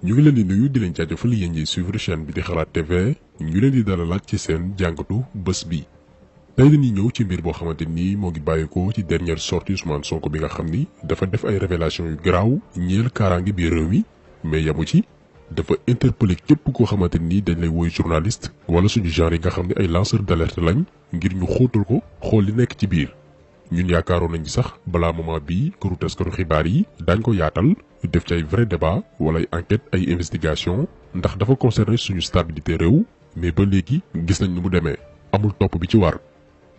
ñu ngi leen di nuyu di leen jaajëfal yéen ñi suivre chaîne bi di Xalaat TV ñu leen di dalalaat ci seen jàngatu bés bi. tey dañuy ñëw ci mbir boo xamante ni moo ngi bàyyeekoo ci dernière sortie Ousmane Sonko bi nga xam ni dafa def ay révélation yu garaaw ñeel kaaraange biir réew mi mais yamu ci dafa interpeller képp koo xamante ni dañ lay woy journaliste wala suñu genre yi nga xam ne ay lanceur d'alerte lañ ngir ñu xóotal ko xool li nekk ci biir. ñun yaakaaroon nañ sax balaa moment bii këru taskatu xibaar yi daañ ko yaatal def ci ay vrai débat wala ay enquête ay investigation ndax dafa concerner suñu stabilité réew mais ba léegi gis nañ ni mu demee amul topp bi ci war.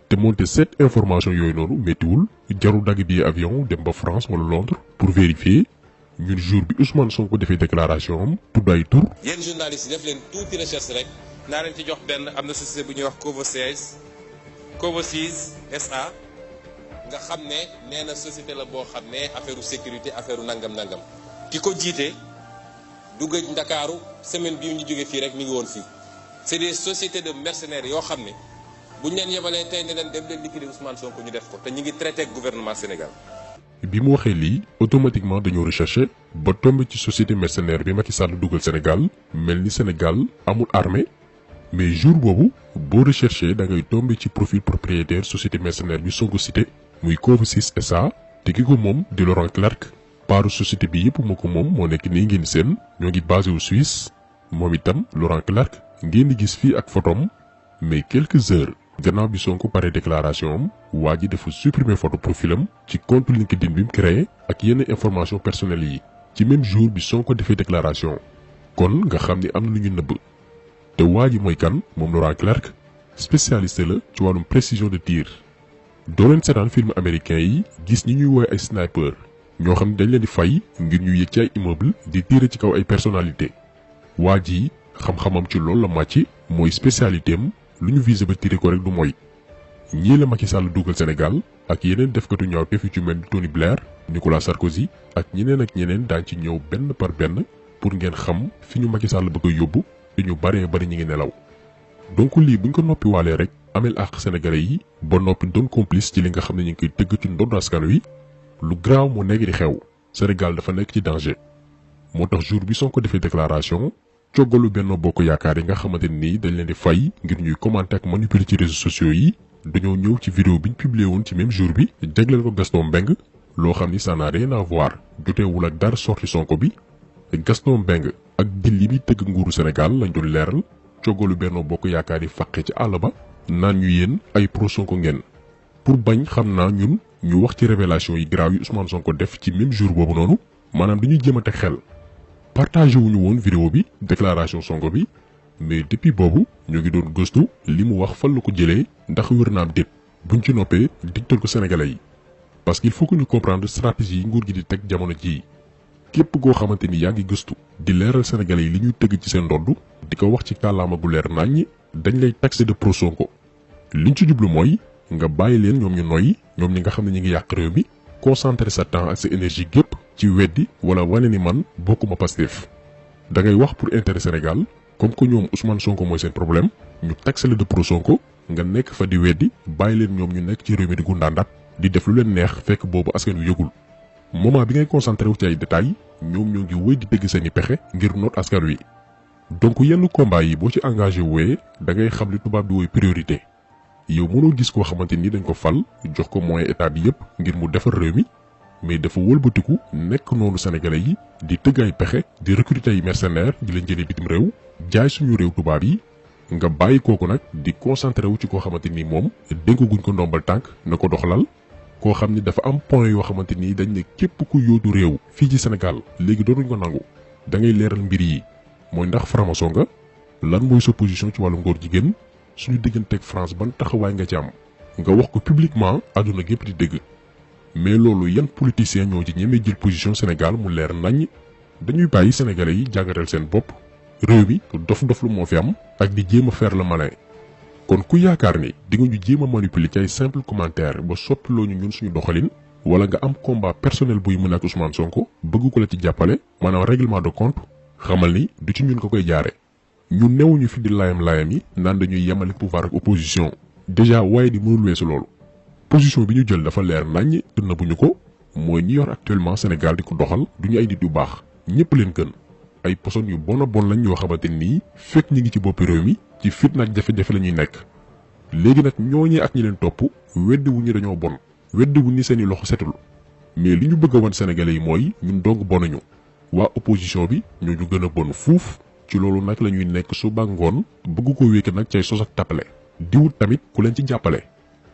te monter cette information yooyu noonu méttiwul jarul dagg bi avion dem ba France wala Londres pour vérifier ñun jour bi Ousmane Sonko defee déclaration am tudd ay tur. yéen journalistes yi def leen tuuti recherche rek naa leen ci jox benn am na société bu ñuy wax Covosis SA nga xam ne nee na société la boo xam ne affaire sécurité affaire nangam ki ko jiite dugg Ndakaaru semaine bii ñu jógee fii rek mi ngi woon fii c'est des sociétés de mercenaires yoo xam ne bu ñu leen yebalee tey ne leen dem leen liquider Ousmane Sonko ñu def ko te ñu ngi traité ak gouvernement Sénégal. bi mu waxee lii automatiquement dañoo recherché ba tombé ci société mercenaire bi Macky Sall dugal Sénégal mel ni Sénégal amul armée mais jour boobu boo recherché da ngay tombé ci profil propriétaire société mercenaire bi Sonko cité muy Covosis SA te ki ko moom di Laurent Clark. paaru société bi yëpp moo ko moom moo nekk nii ngeen seen ñoo ngi basé wu Suisse moom itam Laurent Clark ngeen di gis fii ak photom mais quelques heures gannaaw bi Sonko pare déclaration am waa ji dafa supprimer photo profilam ci compte LinkedIn bi mu créé ak yenn information personnelles yi ci même jour bi Sonko defee déclaration kon nga xam ni am na lu ñu nëbb te waa ji mooy kan moom Laurent Clark spécialiste la ci wàllum précision de tir doo leen seetaan film américain yi gis ñi ñuy woowee ay sniper ñoo xam ne dañ leen di fay ngir ñu yéeg ci ay immeuble di tirer ci kaw ay personnalité waa ji xam-xamam ci loolu la màcc mooy spécialité am lu ñu visé ba tirer ko rek du mooy. ñii la Macky Sall dugal Sénégal ak yeneen defkatu ñaawteef yu ci mel ni Tony Blair Nicolas Sarkozy ak ñeneen daañ ci ñëw benn par benn pour ngeen xam fi ñu Macky Sall bëgg a yóbbu te ñu baree bari ñi ngi nelaw. donc lii buñ ko noppi waalee rek amel àq sénégalais yi ba noppi doon complice ci li nga xam ne ñu ngi koy tëgg ci ndodd askan wi lu graaw moo nekk di xew Sénégal dafa nekk ci danger. moo tax jour bi Sonko defee déclaration coggalu Benno Bokk Yaakaar yi nga xamante ni dañ leen di fay ngir ñuy commenter ak manipuler ci réseaux sociaux yi dañoo ñëw ci vidéo biñ publié woon ci même jour bi jagleel ko Gaston Mbengue loo xam ni ça n'a rien à voir joteewul ak dara sorti Sonko bi Gaston Mbengue ak dil yi muy tëgg nguuru Sénégal lañ doon leeral coggalu Benno Bokk Yaakaar yi fàqee ci àll ba naan ñu yéen ay pro Sonko ngeen pour bañ xam naa ñun ñu wax ci révélation yi graaw yi Ousmane Sonko def ci même jour boobu noonu maanaam dañuy jéem a teg xel partagé wuñu woon vidéo bi déclaration Sonko bi mais depuis boobu ñu ngi doon gëstu li mu wax fan la ko jëlee ndax wér na am déet buñ ci noppee digtal ko sénégalais yi parce qu'il faut que ñu comprendre stratégie yi nguur gi di teg jamono jii képp koo xamante ni yaa ngi gëstu di leeral sénégalais yi li ñuy tëgg ci seen ndodd di ko wax ci kàllaama gu leer naññ dañ lay taxé de pro Sonko liñ ci jublu mooy nga bàyyi leen ñoom ñu noyyi ñoom ñi nga xam ne ñu ngi yàq réew mi concentrer sa temps ak sa énergie gépp ci weddi wala wane ni man bokkuma Pastef da ngay wax pour intérêt Sénégal comme que ñoom Ousmane Sonko mooy seen problème ñu taxé la de pro Sonko nga nekk fa di weddi bàyyi leen ñoom ñu nekk ci réew mi di gundaandaat di def lu leen neex fekk boobu askan wi yëgul moment bi ngay concentré wu ci ay détails ñoom ñoo ngi wéy di dégg seeni pexe ngir noot askan wi donc yenn combat yi boo ci engagé wooyee da ngay xam li tubaab di woy priorité yow mënoo gis koo xamante ni dañ ko fal jox ko moyen état bi yépp ngir mu defar réew mi mais dafa wëlbatiku nekk noonu sénégalais yi di tëgg ay pexe di recruter ay mercenaires di leen jëlee bitim réew jaay suñu réew tubaab yi nga bàyyi kooku nag di concentré wu ci koo xamante ni moom dénkaguñ ko ndombal tànk na ko doxalal koo xam ni dafa am point yoo xamante ni dañ ne képp ku yóotu réew fii ci Sénégal léegi doonuñ ko nangu da ngay leeral mbir yi mooy ndax franc-maçon nga lan mooy sa position ci wàllu ngóor jigéen suñu digganteeg France ban taxawaay nga ci am nga wax ko publiquement àdduna gépp di dégg mais loolu yan politiciens ñoo ci ñemee jël position Sénégal mu leer nañ dañuy bàyyi sénégalais yi jàngatal seen bopp réew mi dof-dof lu moo fi am ak di jéem a faire le malin kon ku yaakaar ni di nga ñu jéem a manipuler ci ay simple commentaire ba soppiloo ñu ñun suñu doxalin wala nga am combat personnel buy mën ak Ousmane Sonko bëgg ko la ci jàppale maanaam règlement de compte xamal ni du ci ñun ko koy jaare ñu newuñu fi di layam yi naan dañuy yemale pouvoir ak opposition déjà waaye di mënul weesu loolu position bi ñu jël dafa leer naññ te nëbbuñu ko mooy ñi yor actuellement Sénégal di ko doxal duñu ay nit yu baax ñëpp leen gën ay poson yu bon a bon lañ yoo xamante nii fekk ñi ngi ci boppi réew mi ci fitna ak jafe-jafe la ñuy nekk. léegi nag ñooñee ak ñi leen topp weddi wu ñu dañoo bon weddi wu ni seeni loxo setul mais li ñu bëgg a wan sénégalais yi mooy ñun dong bonuñu waa opposition bi ñoo ñu gën a bon fuuf. ci loolu nag la ñuy nekk suba ngoon bëgg ko wékk nag cay sos ak tappale di wut tamit ku leen ci jàppale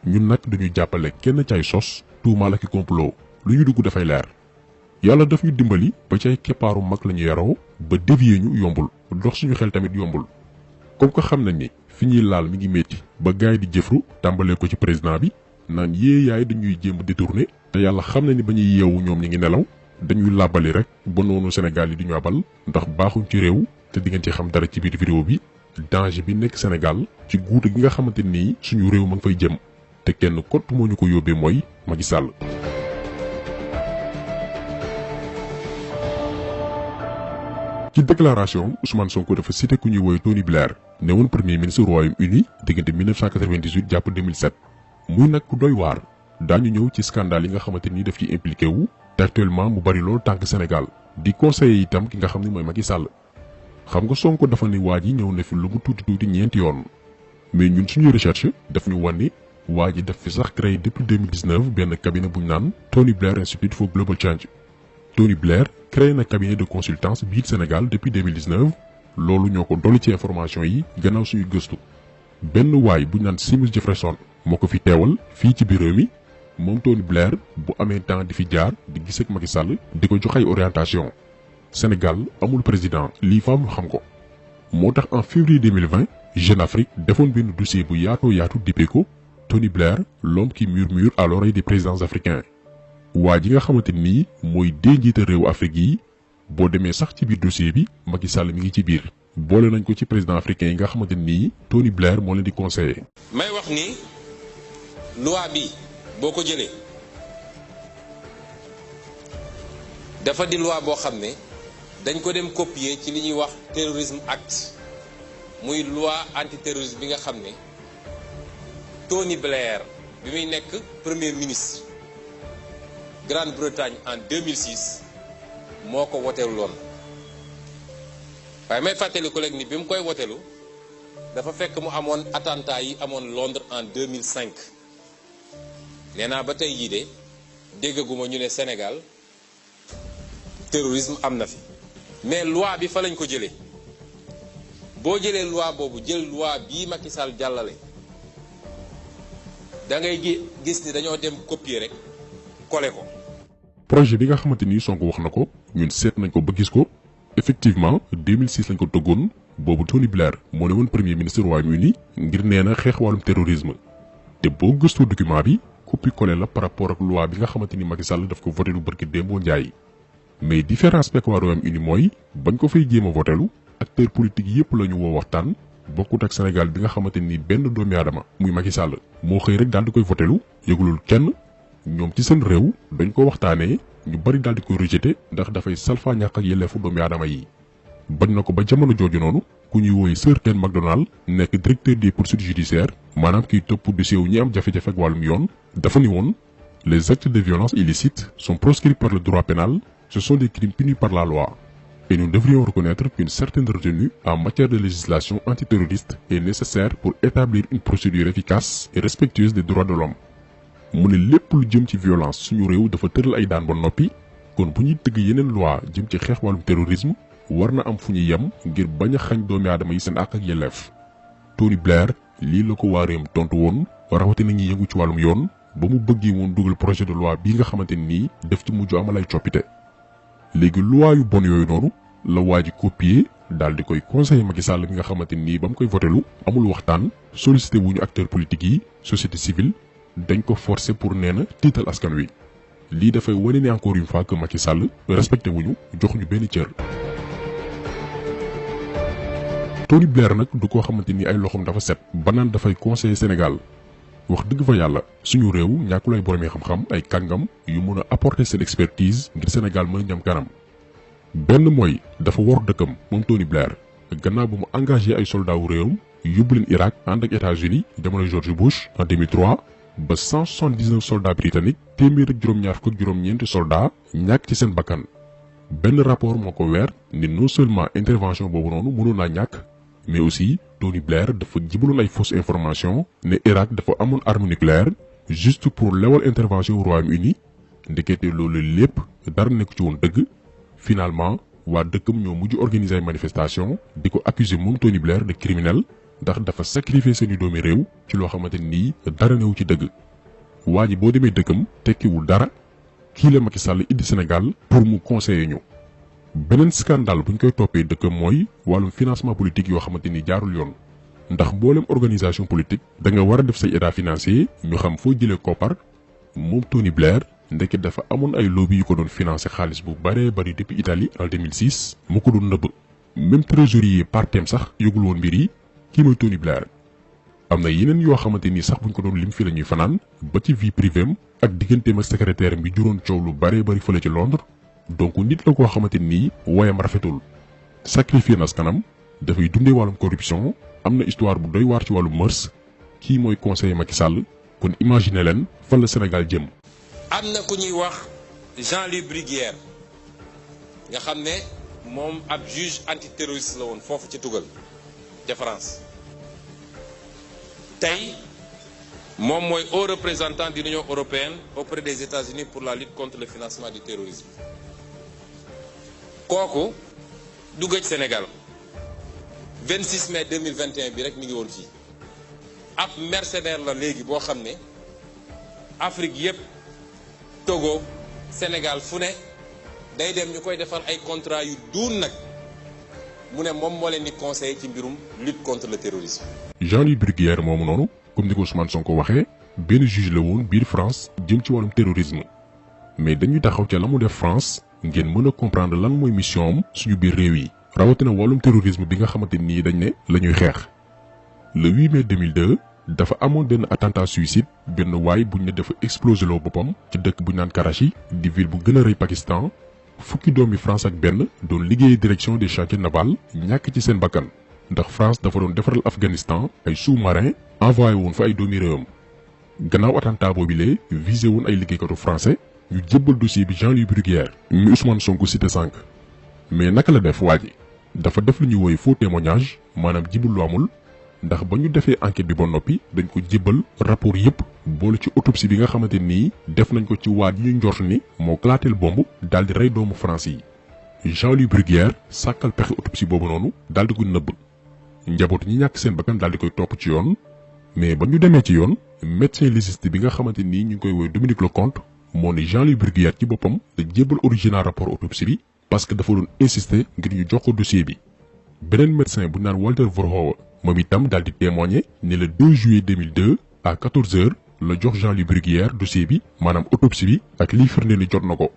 ñun nag duñu jàppale kenn cay sos tuumaal ak complot lu ñu dugg dafay leer. yàlla daf ñu dimbali ba cay keppaaru mag la ñu yaroo ba dévier ñu yombul dox suñu xel tamit yombul comme que xam nañ ni fi ñuy laal mi ngi métti ba gaay di jëfru tàmbalee ko ci président bi naan yée yaay dañuy jéem a détourné te yàlla xam na ni ba ñuy yeewu ñoom ñi ngi nelaw dañuy làbbali rek ba noonu Sénégal yi di ñu abal ndax baaxuñ ci réew. te di ngeen ci xam dara ci biir vidéo bi danger bi nekk Sénégal ci guute gi nga xamante nii suñu réew ma ngi fay jëm te kenn kott moo ñu ko yóbbee mooy Macky Sall. ci déclaration Ousmane Sonko dafa cité ku ñuy woy Tony Blair ne woon premier ministre Royaume-Uni diggante 1998 jàpp 2007 muy nag ku doy waar daañu ñëw ci scandale yi nga xamante ni daf ci impliqué wu te actuellement mu bari loolu tànk Sénégal di conseiller itam ki nga xam ne mooy Macky Sall. xam nga Sonko dafa ni waa ji ñëw na fi lu mu tuuti ñeenti yoon mais ñun suñuy recherche daf ñu wan ni waa ji daf fi sax créé depuis 2019 benn cabinet bu ñu naan Tony Blair Institute for Global Change. Tony Blair créé na cabinet de consultance biir Sénégal depuis 2019 loolu ñoo ko dolli ci information yi gannaaw suñu gëstu benn waay bu ñu naan Seamus Jefferson moo ko fi teewal fii ci biir réew mi moom Tony Blair bu amee temps di fi jaar di gis ak Macky Sall di ko jox ay orientation. Sénégal amul président lii faam xam ko moo tax en février 2020 Jeune Afrique defoon benn dossier bu yaatoo yaatu dippee ko Tony Blair l'homme qui murmure à l'oreille des présidents africains waa ji nga xamante nii mooy dee njiital réewu Afrique yi boo demee sax ci biir dossier bi Macky Sall mi ngi ci biir boole nañ ko ci président africain yi nga xamante nii Tony Blair moo leen di conseiller. may wax ni loi bi boo ko jëlee dafa di loi boo xam ne dañ ko dem copier ci li ñuy wax terrorisme act muy loi antiterroriste bi nga xam ne Tony Blair bi muy nekk premier ministre Grande-Bretagne en 2006 moo ko woteelu loon waaye may fàttali collègue ni bi mu koy wotelu dafa fekk mu amoon attentat yi amoon Londres en 2005 nee naa ba tey jii de déggaguma ñu ne Sénégal terrorisme am na fi mais loi bi fa lañ ko jëlee boo jëlee loi boobu jël loi bii Macky Sall jàllale da ngay gis ni dañoo dem copier rek coller ko. projet bi nga xamante ni Sonko wax na ko ñun seet nañ ko ba gis ko effectivement 2006 lañ ko tëggoon boobu Tony Blair moo ne woon premier ministre Royaume-Uni ngir nee na xeex wàllum terrorisme te boo gëstoo document bi copie coller la par rapport ak loi bi nga xamante ni Macky Sall daf ko voté lu barki démboo Njaay mais différence bi ak waa Royaume-Uni mooy bañ ko fay jéem a votelu acteur politique yépp la ñu woo waxtaan bokkut ak Sénégal bi nga xamante ni benn doomi aadama muy Macky Sall moo xëy rek daal di koy votelu yëgulul kenn ñoom ci seen réew dañ ko waxtaanee ñu bari daal di koy rejeté ndax dafay salfaa ñàkk ak yelleefu doomi aadama yi bañ na ko ba jamono jooju noonu ku ñuy woy Sir Ken Macdonald nekk directeur des poursuites judiciaires maanaam kiy topp dossier wu ñi am jafe-jafe ak wàllum yoon dafa ni woon les actes de violence illicites sont proscrits par le droit pénal, ce sont des crimes punis par la loi et nous devrions reconnaître qu'une certaine retenue en matière de législation antiterroriste est nécessaire pour établir une procédure efficace et respectueuse des droits de l'homme. mu ne lépp lu jëm ci violence suñu réew dafa tëral ay daan ba noppi kon bu ñuy tëgg yeneen loi jëm ci xeex wàllum terrorisme war na am fu ñuy yem ngir bañ a xañ doomi aadama yi seen àq ak yelleef. Tony Blair lii la ko waa réewam tontu woon rawatina ñi yëngu ci wàllum yoon ba mu bëggee woon dugal projet de loi bii nga xamante nii def ci mujj amal ay coppite. léegi loi yu bon yooyu noonu la waa ji copier daal di koy conseiller Macky Sall bi nga xamante nii ba mu koy votelu amul waxtaan sollicité wuñu acteurs politiques yi société civile dañ ko forcer pour nee na tiital askan wi lii dafay wane ne encore une fois que Macky Sall respecté wuñu jox ñu benn cër. Tony Blair nag du koo xamante ni ay loxoom dafa set ba naan dafay conseiller Sénégal wax dëgg fa yàlla suñu réew ñàkkul ay boroomi xam-xam ay kàngam yu mun a apporter seen expertise ngir Sénégal mën a jëm kanam. benn mooy dafa war dëkkam moom Tony Blair gannaaw ba mu engagé ay soldats wu réewam yóbbu leen Irak ànd ak États-Unis jamono George Bush en 2003 ba 179 soldats britanniques téeméer ak juróom-ñaar fukk ak juróom-ñeenti soldats ñàkk ci seen bakkan benn rapport moo ko weer ni non seulement intervention boobu noonu mënoon naa ñàkk mais aussi Tony Blair dafa jibaloon ay fausse information ne Irak dafa amoon arme nucléaire juste pour lewal intervention au Royaume-Uni. Ndekete loolu lépp dara nekk ci woon dëgg. Finalement waa dëkkam ñoo mujj organiser ay manifestation di ko accuser moom Tony Blair de criminel ndax dafa sacrifier seeni doomi réew ci loo xamante nii dara newu ci dëgg. waa ji boo demee dëkkam tekkiwul dara kii la Macky Sall indi Sénégal pour mu conseiller ñu. beneen scandale buñ koy toppee dëkkam mooy wàllum financement politique yoo xamante ni jaarul yoon ndax mboolem organisation politique da nga war a def say état financier ñu xam foo jëlee koppar. moom Tony Blair ndeke dafa amoon ay lobby yu ko doon financé xaalis bu baree bari depuis Italie en 2006 mu ko doon nëbb. même trésorier partem sax yëgul woon mbir yi kii mooy Tony Blair. am na yeneen yoo xamante ni sax buñ ko doon lim fi la ñuy fanaan ba ci vie privée am ak digganteem ak secrétaire bi juróon coow lu baree bari fële ci Londres. donc nit la koo xamante nii woyam rafetul sacrifier na askanam dafay dundee wàllum corruption am na histoire bu doy waar ci wàllum mœurs kii mooy conseiller Macky Sall kon imaginer leen fan la Sénégal jëm. am na ku ñuy wax Jean-Louis Bruguière nga xam ne moom ab juge antiterroriste la woon foofu ci Tugal ca France tey moom mooy haut représentant de l'Union européenne auprès des États-Unis pour la lutte contre le financement du terrorisme. kooku du gëj Sénégal 26 mai 2021 bi rek mi ngi woon fii ab mercenaire la léegi boo xam ne Afrique yépp Togo Sénégal fu ne day dem ñu koy defal ay contrat yu duun nag mu ne moom moo leen di conseiller ci mbirum lutte contre le terrorisme. Jean-Louis Bruguière moomu noonu comme ni ko Ousmane Sonko waxee benn juge la woon biir France jëm ci wàllum terrorisme mais dañuy taxaw ca la mu def France. ngeen mën a comprendre lan mooy mission am suñu biir réew yi rawatina wàllum terrorisme bi nga xamante nii dañ ne la ñuy xeex. le 8 mai 2002 dafa amoon benn attentat suicide benn waay buñ ne dafa explosé loo boppam ci dëkk buñ naan Karachi di ville bu gën a rëy Pakistan fukki doomi France ak benn doon liggéey direction des chantiers navals ñàkk ci seen bakkan ndax France dafa doon defaral Afghanistan ay sous-marin envoyé woon fa ay doomi réewam. gannaaw attentat boobilee visé woon ay liggéeykatu français. ñu jébbal dossier bi Jean-Louis Bruguière mi Ousmane Sonko cité sànq mais naka la def waa ji dafa def lu ñuy woy faux témoignage maanaam jibul lu amul ndax ba ñu defee enquête bi ba noppi dañ ko jébbal rapport yépp boole ci autopsie bi nga xamante nii def nañ ko ci waa ji ñu njort ni moo klaateel bomb daal di rey doomu France yi. Jean-Louis Bruguière sàkkal pexe autopsie boobu noonu daal di ko nëbb njaboot ñi ñàkk seen bakkan daal di koy topp ci yoon mais ba ñu demee ci yoon médecin légiste bi nga xamante nii ñu ngi koy woy Dominique Leconte moo ne Jean-Louis Bruguière ci boppam da jébbal original rapport autopsie bi parce que dafa doon insister ngir ñu jox ko dossier bi. beneen médecin bu naan Walter Verhoeven moom itam daal di témoigner ne le 2 juillet 2002 à 14h la jox Jean-Louis Bruguière dossier bi maanaam autopsie bi ak liy firnde ni jot na ko.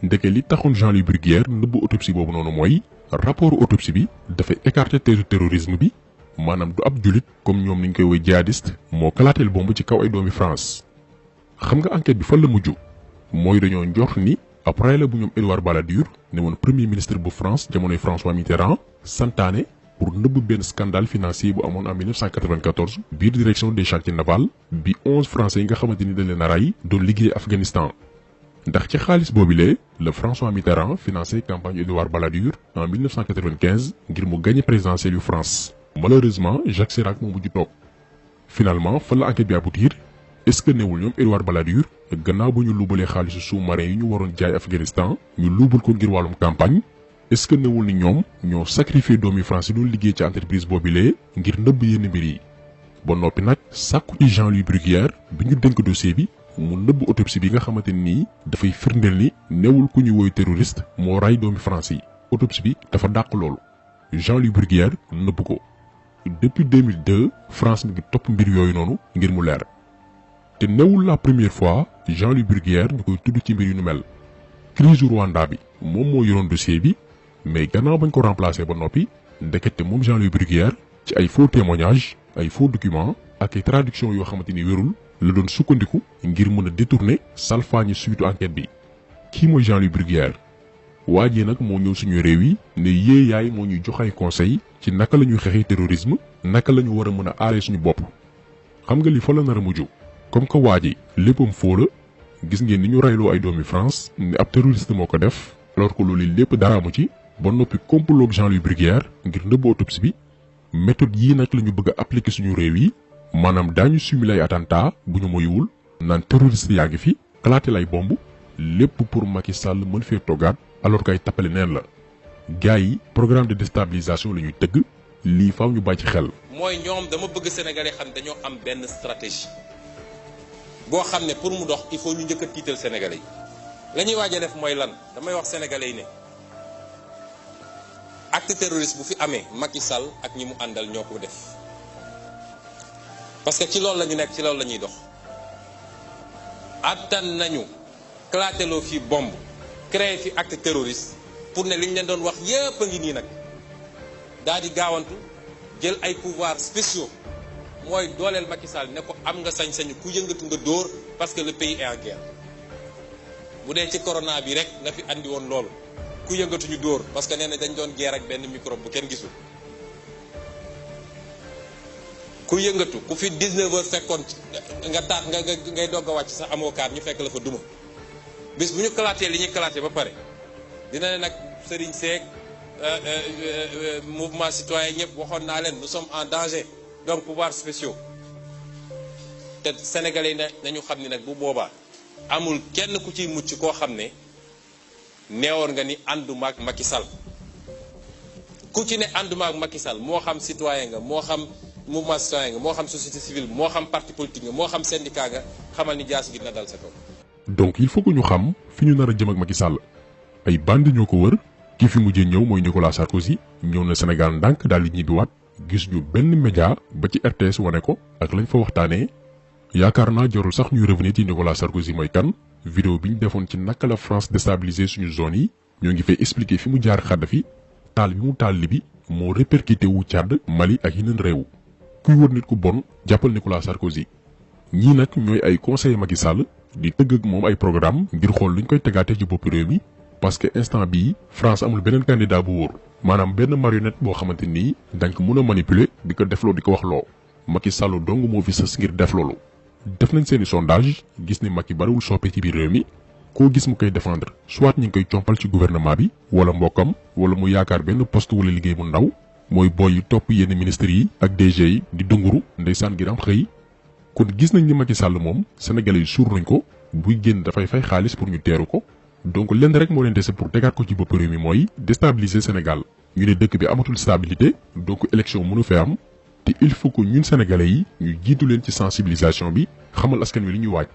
ndeke li taxoon Jean-Louis Bruguière nëbb autopsie boobu noonu mooy rapport autopsie bi dafay écarter teesu terrorisme bi maanaam du ab jullit comme ñoom niñ koy woy jihadiste moo kalaateel bomb ci kaw ay doomi France. xam nga enquête bi fan la mujj mooy dañoo njort ni après la bu ñoom Édouard Balladur ne woon premier ministre bu France jamonoy François Mitterrand santaane pour nëbb benn scandale financier bu amoon en 1994 biir direction des chantiers navals bi 11 français yi nga xamante ni dañ leen a rey doon liggéey Afghanistan. ndax ci xaalis boobilee la François Mitterrand financé campagne Édouard Balladur en 1995 ngir mu gagné présidentielle yu France. malheureusement Jacques Chirac moo mujj toog. finalement fan la enquête bi aboutir. est-ce que newul ñoom Édouard Balladur gannaaw ba ñu luubalee xaalisu sous-marin yi ñu waroon jaay Afghanistan ñu luubal ko ngir wàllum campagne est-ce que newul ni ñoom ñoo sacrifié doomi France yi doon liggéey ci entreprise boobilee ngir nëbb yenn mbir yi. ba noppi nag sàkku ci Jean-Louis Bruguière bi ñu dénk dossier bi mu nëbb autopsie bi nga xamante nii dafay firndeel ni newul ku ñu woy terroriste moo ray doomi France yi. autopsie bi dafa dàq loolu Jean-Louis Bruguière nëbb ko depuis 2002 France mi ngi topp mbir yooyu noonu ngir mu leer. te newul la première fois Jean-Louis Bruguière ñu koy tudd ci mbir yu nu mel crise Rwanda bi moom moo yoroon dossier bi mais gannaaw bañ ko remplacer ba noppi ndekete moom Jean-Louis Bruguière ci ay faux témoignages ay faux documents ak ay traductions yoo xamante ni wérul la doon sukkandiku ngir mën a détourner salfaañi suite enquête bi. kii mooy Jean-Louis Bruguière waa ji nag moo ñëw suñu réew yi ne yee yaay moo ñuy jox ay conseils ci naka la ñuy xeexee terrorisme naka la ñu war a mën a aaree suñu bopp. xam nga li fa la nar a mujj comme que waa ji léppam foo la gis ngeen ni ñu reyloo ay doomi France ne ab terroriste moo ko def alors que loolu lépp dara amu ci ba noppi complot Jean-Louis Bruguière ngir nëbb autopsie bi. méthode yii nag la ñu bëgg a appliquer suñu réew yi maanaam daañu simuler ay attentat bu ñu moywul naan terroriste yaa ngi fi kalaate lay bomb lépp pour Macky Sall mën fee toggaat alors que ay tappale neen la gars yi programme de déstabilisation la ñuy tëgg lii faaw ñu bàyyi ci xel. mooy ñoom dama bëgg sénégalais xam dañoo am benn stratégie boo xam ne pour mu dox il faut ñu njëkk a tiital sénégalais yi la ñuy waaj a def mooy lan damay wax sénégalais yi ne acte terroriste bu fi amee Macky Sall ak ñi mu àndal ñoo ko def parce que ci loolu la ñu nekk ci loolu la ñuy dox attan nañu clateloo fi bombe créé fi acte terroriste pour ne li ñu leen doon wax yépp a ngi nii nag daal di gaawantu jël ay pouvoirs spéciaux mooy dooleel Macky Sall ne ko am nga sañ-sañu ku yëngatu nga dóor parce que le pays est en guerre bu dee ci corona bi rek la fi andi woon loolu ku yëngatu ñu dóor parce que nee na dañ doon guerre ak benn microbe bu kenn gisul ku yëngatu ku fi 19 heures fekkoon nga taat nga ngay dogg a wàcc sax amoo kaar ñu fekk la fa duma bis bu ñu kalaatee li ñuy kalaatee ba pare dina ne nag Serigne Seck mouvement citoyen ñëpp waxoon naa leen nous sommes en danger donc pouvoirs spéciaux te sénégalais yi nañu xam ni nag bu boobaa amul kenn ku ciy mucc koo xam ne neewoon nga ni ànduma ak Macky Sall ku ci ne ànduma ak Macky Sall moo xam citoyen nga moo xam mouvement citoyen nga moo xam société civile moo xam parti politique nga moo xam syndicat nga xamal ni jaas gi na dal sa kaw. donc il faut que ñu xam fi ñu nar a jëm ak Macky Sall ay bandi ñoo ko wër ki fi mujjee ñëw mooy Nicolas Sarkozy ñëw na Sénégal ndànk daal di ñibbiwaat gis ñu benn média ba ci RTS wane ko ak lañ fa waxtaanee yaakaar naa jarul sax ñuy revenir ci Nicolas Sarkozy mooy kan. vidéo bi ñu defoon ci naka la France déstabiliser suñu zone yi ñoo ngi fay expliquer fi mu jaar Kadhafi taal bi mu taal Libye moo répercuté wu Tchad Mali ak yeneen réew kuy wër nit ku bon jàppal Nicolas Sarkozy ñii nag ñooy ay conseillers Macky Sall di tëgg ak moom ay programme ngir xool luñ koy tegaatee ci bopp réew mi parce que instant bii France amul beneen candidat bu wóor maanaam benn marionnette boo xamante nii dañ ko mën a manipuler di ko defloo di ko wax loo Macky Sall dong moo fi sës ngir def loolu. def nañ seeni sondage gis ni Macky bariwul soppe ci biir réew mi koo gis mu koy défendre soit ñi ngi koy compal ci gouvernement bi wala mbokkam wala mu yaakaar benn poste wala liggéey bu ndaw mooy boy yi topp yenn ministres yi ak DG yi di dunguru ndeysaan ngir am xëy kon gis nañ ni Macky Sall moom sénégalais yi suur nañ ko buy génn dafay fay xaalis pour ñu teeru ko donc lenn rek moo leen dese pour tegaat ko ci bopp réew mi mooy déstabiliser Sénégal ñu ne dëkk bi amatul stabilité donc élection mënu fee am te il faut que ñun sénégalais yi ñu jiitu leen ci sensibilisation bi xamal askan wi li ñuy waaj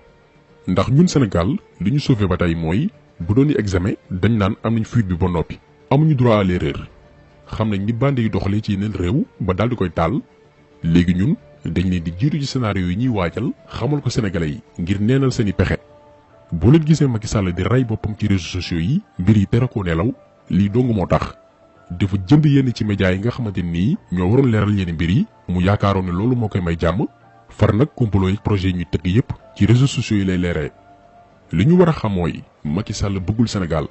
ndax ñun Sénégal li ñu sauvé ba tey mooy bu doon examen dañ naan am nañ fuite bi ba noppi amuñu droit à l'erreur xam nañ ni bande yi doxalee ci yeneen réew ba daal di koy taal léegi ñun dañ leen di jiitu ci scénario yi ñuy waajal xamal ko sénégalais yi ngir neenal seeni pexe boo leen gisee Macky Sall di rey boppam ci réseaux sociaux yi mbir yi tere ko nelaw lii dong moo tax dafa jënd yenn ci médias yi nga xamante nii ñoo waroon leeral yenn mbir yi mu yaakaaroon ne loolu moo koy may jàmm far nag complot yi projet yi ñuy tëgg yépp ci réseaux sociaux yi lay leeree li ñu war a xam mooy Macky Sall bëggul Sénégal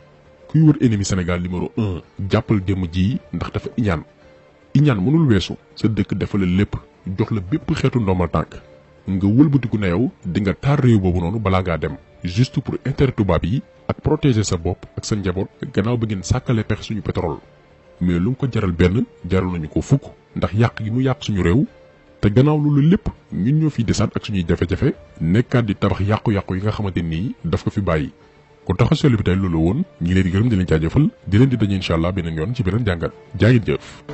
kuy wër ennemi Sénégal numéro 1 jàppal démb ji ndax dafa iñaan mënul weesu sa dëkk dafa la lépp jox la bépp xeetu ndomal tànk nga wëlbatiku na yow di nga taar réew boobu noonu balaa ngaa dem juste pour intérêt tubaab yi ak protéger sa bopp ak sa njaboot gannaaw ba ngeen sàkkale pexe suñu pétrole mais lu mu ko jaral benn jaral nañu ko fukk ndax yàq gi mu yàq suñu réew te gannaaw loolu lépp ñun ñoo fiy desaat ak suñuy jafe-jafe nekkaat di tabax yàqu-yàqu yi nga xamante nii daf ko fi bàyyi kon tax a seetlu bi tey loolu woon ñi leen di gërëm di leen jaajëfal di leen di daje incha allah beneen yoon ci beneen jàngat jaa ngeen jëf